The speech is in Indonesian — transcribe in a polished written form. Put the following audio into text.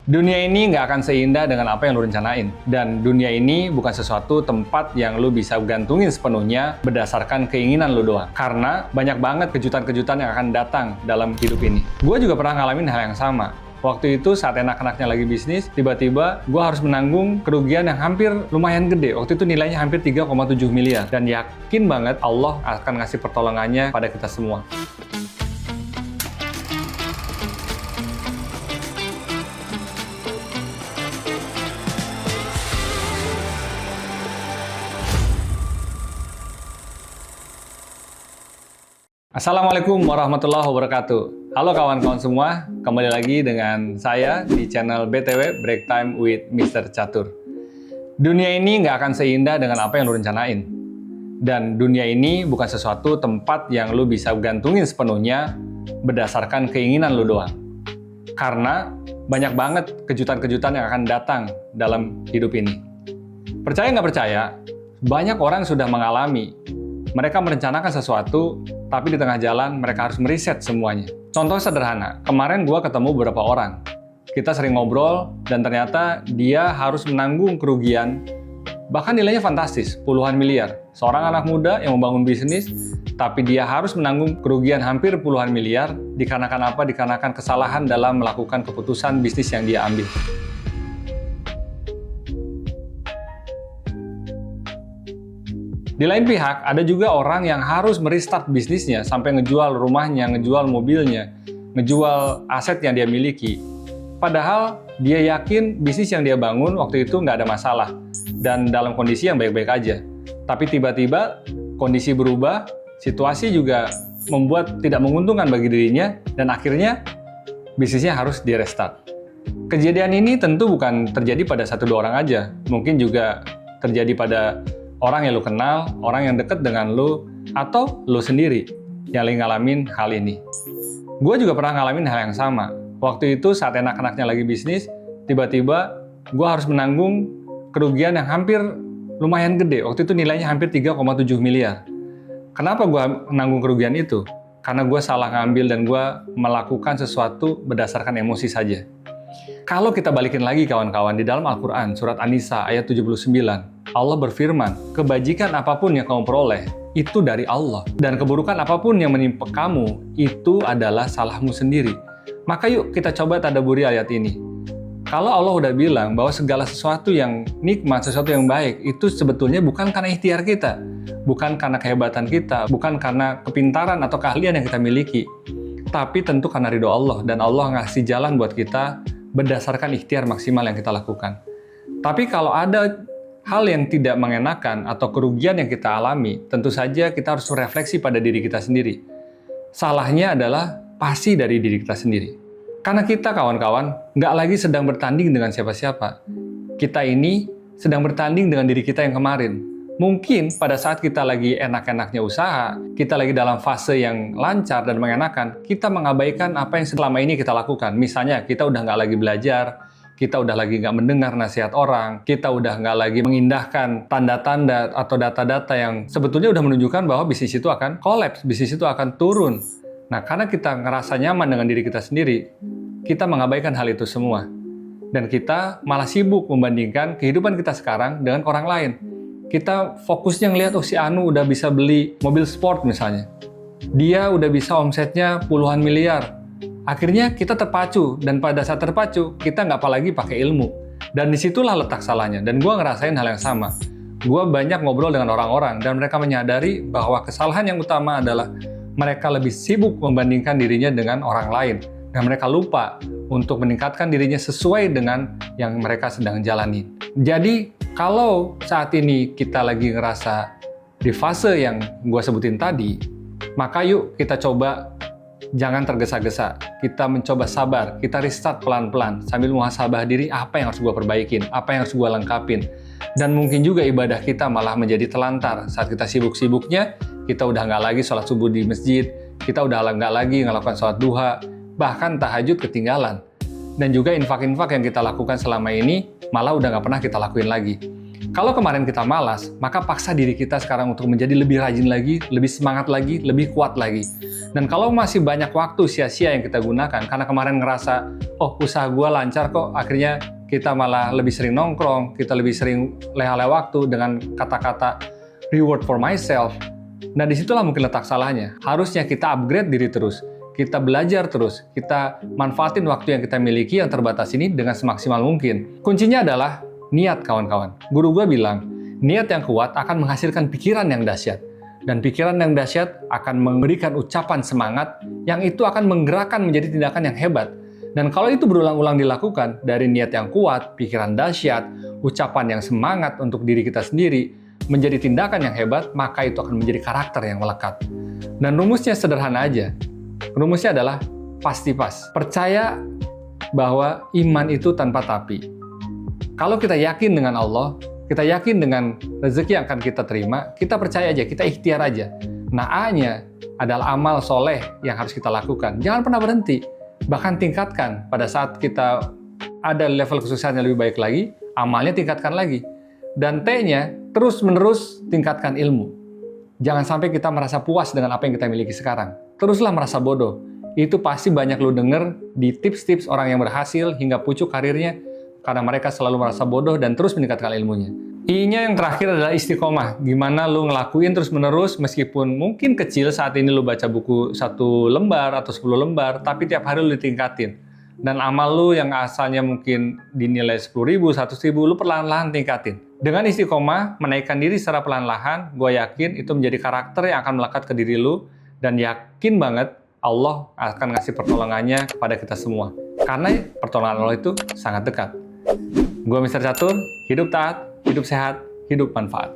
Dunia ini nggak akan seindah dengan apa yang lu rencanain. Dan dunia ini bukan sesuatu tempat yang lu bisa gantungin sepenuhnya berdasarkan keinginan lu doang. Karena banyak banget kejutan-kejutan yang akan datang dalam hidup ini. Gue juga pernah ngalamin hal yang sama. Waktu itu saat enak-enaknya lagi bisnis, tiba-tiba gue harus menanggung kerugian yang hampir lumayan gede. Waktu itu nilainya hampir 3,7 miliar. Dan yakin banget Allah akan ngasih pertolongannya pada kita semua. Assalamualaikum warahmatullahi wabarakatuh. Halo kawan-kawan semua, kembali lagi dengan saya di channel BTW Break Time with Mr. Catur. Dunia ini nggak akan seindah dengan apa yang lu rencanain. Dan dunia ini bukan sesuatu tempat yang lu bisa gantungin sepenuhnya berdasarkan keinginan lu doang. Karena banyak banget kejutan-kejutan yang akan datang dalam hidup ini. Percaya nggak percaya, banyak orang sudah mengalami. Mereka merencanakan sesuatu, tapi di tengah jalan mereka harus meriset semuanya. Contoh sederhana, kemarin gue ketemu beberapa orang. Kita sering ngobrol, dan ternyata dia harus menanggung kerugian, bahkan nilainya fantastis, puluhan miliar. Seorang anak muda yang membangun bisnis, tapi dia harus menanggung kerugian hampir puluhan miliar, dikarenakan apa? Dikarenakan kesalahan dalam melakukan keputusan bisnis yang dia ambil. Di lain pihak, ada juga orang yang harus merestart bisnisnya sampai ngejual rumahnya, ngejual mobilnya, ngejual aset yang dia miliki. Padahal dia yakin bisnis yang dia bangun waktu itu nggak ada masalah dan dalam kondisi yang baik-baik aja. Tapi tiba-tiba kondisi berubah, situasi juga membuat tidak menguntungkan bagi dirinya dan akhirnya bisnisnya harus di-restart. Kejadian ini tentu bukan terjadi pada 1-2 orang aja, mungkin juga terjadi pada orang yang lu kenal, orang yang deket dengan lu, atau lu sendiri yang lagi ngalamin hal ini. Gue juga pernah ngalamin hal yang sama. Waktu itu saat enak-enaknya lagi bisnis, tiba-tiba gue harus menanggung kerugian yang hampir lumayan gede. Waktu itu nilainya hampir 3,7 miliar. Kenapa gue menanggung kerugian itu? Karena gue salah ngambil dan gue melakukan sesuatu berdasarkan emosi saja. Kalau kita balikin lagi kawan-kawan, di dalam Al-Quran, surat An-Nisa ayat 79, Allah berfirman, kebajikan apapun yang kamu peroleh, itu dari Allah. Dan keburukan apapun yang menimpa kamu, itu adalah salahmu sendiri. Maka yuk kita coba tadabburi ayat ini. Kalau Allah udah bilang bahwa segala sesuatu yang nikmat, sesuatu yang baik, itu sebetulnya bukan karena ikhtiar kita, bukan karena kehebatan kita, bukan karena kepintaran atau keahlian yang kita miliki, tapi tentu karena ridho Allah, dan Allah ngasih jalan buat kita berdasarkan ikhtiar maksimal yang kita lakukan. Tapi kalau ada hal yang tidak mengenakan atau kerugian yang kita alami, tentu saja kita harus refleksi pada diri kita sendiri. Salahnya adalah pasti dari diri kita sendiri. Karena kita kawan-kawan nggak lagi sedang bertanding dengan siapa-siapa. Kita ini sedang bertanding dengan diri kita yang kemarin. Mungkin pada saat kita lagi enak-enaknya usaha, kita lagi dalam fase yang lancar dan mengenakan, kita mengabaikan apa yang selama ini kita lakukan. Misalnya, kita udah nggak lagi belajar, kita udah lagi nggak mendengar nasihat orang, kita udah nggak lagi mengindahkan tanda-tanda atau data-data yang sebetulnya udah menunjukkan bahwa bisnis itu akan kolaps, bisnis itu akan turun. Nah, karena kita ngerasa nyaman dengan diri kita sendiri, kita mengabaikan hal itu semua. Dan kita malah sibuk membandingkan kehidupan kita sekarang dengan orang lain. Kita fokusnya ngelihat, oh si Anu udah bisa beli mobil sport misalnya. Dia udah bisa omsetnya puluhan miliar. Akhirnya kita terpacu, dan pada saat terpacu, kita nggak apalagi pakai ilmu. Dan disitulah letak salahnya, dan gue ngerasain hal yang sama. Gue banyak ngobrol dengan orang-orang, dan mereka menyadari bahwa kesalahan yang utama adalah mereka lebih sibuk membandingkan dirinya dengan orang lain. Dan mereka lupa untuk meningkatkan dirinya sesuai dengan yang mereka sedang jalani. Jadi, kalau saat ini kita lagi ngerasa di fase yang gue sebutin tadi, maka yuk kita coba jangan tergesa-gesa. Kita mencoba sabar, kita restart pelan-pelan sambil muhasabah diri apa yang harus gue perbaikin, apa yang harus gue lengkapin. Dan mungkin juga ibadah kita malah menjadi telantar saat kita sibuk-sibuknya, kita udah nggak lagi sholat subuh di masjid, kita udah nggak lagi ngelakukan sholat duha, bahkan tahajud ketinggalan. Dan juga infak-infak yang kita lakukan selama ini malah udah nggak pernah kita lakuin lagi. Kalau kemarin kita malas, maka paksa diri kita sekarang untuk menjadi lebih rajin lagi, lebih semangat lagi, lebih kuat lagi. Dan kalau masih banyak waktu sia-sia yang kita gunakan, karena kemarin ngerasa, oh usaha gue lancar kok, akhirnya kita malah lebih sering nongkrong, kita lebih sering leha-leha waktu dengan kata-kata reward for myself. Nah disitulah mungkin letak salahnya. Harusnya kita upgrade diri terus, kita belajar terus, kita manfaatin waktu yang kita miliki yang terbatas ini dengan semaksimal mungkin. Kuncinya adalah niat, kawan-kawan. Guru gue bilang, niat yang kuat akan menghasilkan pikiran yang dahsyat. Dan pikiran yang dahsyat akan memberikan ucapan semangat yang itu akan menggerakkan menjadi tindakan yang hebat. Dan kalau itu berulang-ulang dilakukan, dari niat yang kuat, pikiran dahsyat, ucapan yang semangat untuk diri kita sendiri, menjadi tindakan yang hebat, maka itu akan menjadi karakter yang melekat. Dan rumusnya sederhana aja. Rumusnya adalah pasti pas. Percaya bahwa iman itu tanpa tapi. Kalau kita yakin dengan Allah, kita yakin dengan rezeki yang akan kita terima, kita percaya aja, kita ikhtiar aja. Nah, A-nya adalah amal soleh yang harus kita lakukan. Jangan pernah berhenti. Bahkan tingkatkan. Pada saat kita ada level kesuksesan yang lebih baik lagi, amalnya tingkatkan lagi. Dan T-nya, terus-menerus tingkatkan ilmu. Jangan sampai kita merasa puas dengan apa yang kita miliki sekarang. Teruslah merasa bodoh. Itu pasti banyak lu denger di tips-tips orang yang berhasil hingga pucuk karirnya, karena mereka selalu merasa bodoh dan terus meningkatkan ilmunya. I-nya yang terakhir adalah istiqomah. Gimana lu ngelakuin terus-menerus meskipun mungkin kecil saat ini lu baca buku 1 lembar atau 10 lembar, tapi tiap hari lu ditingkatin. Dan amal lu yang asalnya mungkin dinilai 10.000, 100.000, lu perlahan-lahan tingkatin. Dengan istiqomah, menaikkan diri secara perlahan-lahan, gue yakin itu menjadi karakter yang akan melekat ke diri lu, dan yakin banget Allah akan ngasih pertolongannya kepada kita semua. Karena pertolongan Allah itu sangat dekat. Gue Mr. Catur, hidup taat, hidup sehat, hidup manfaat.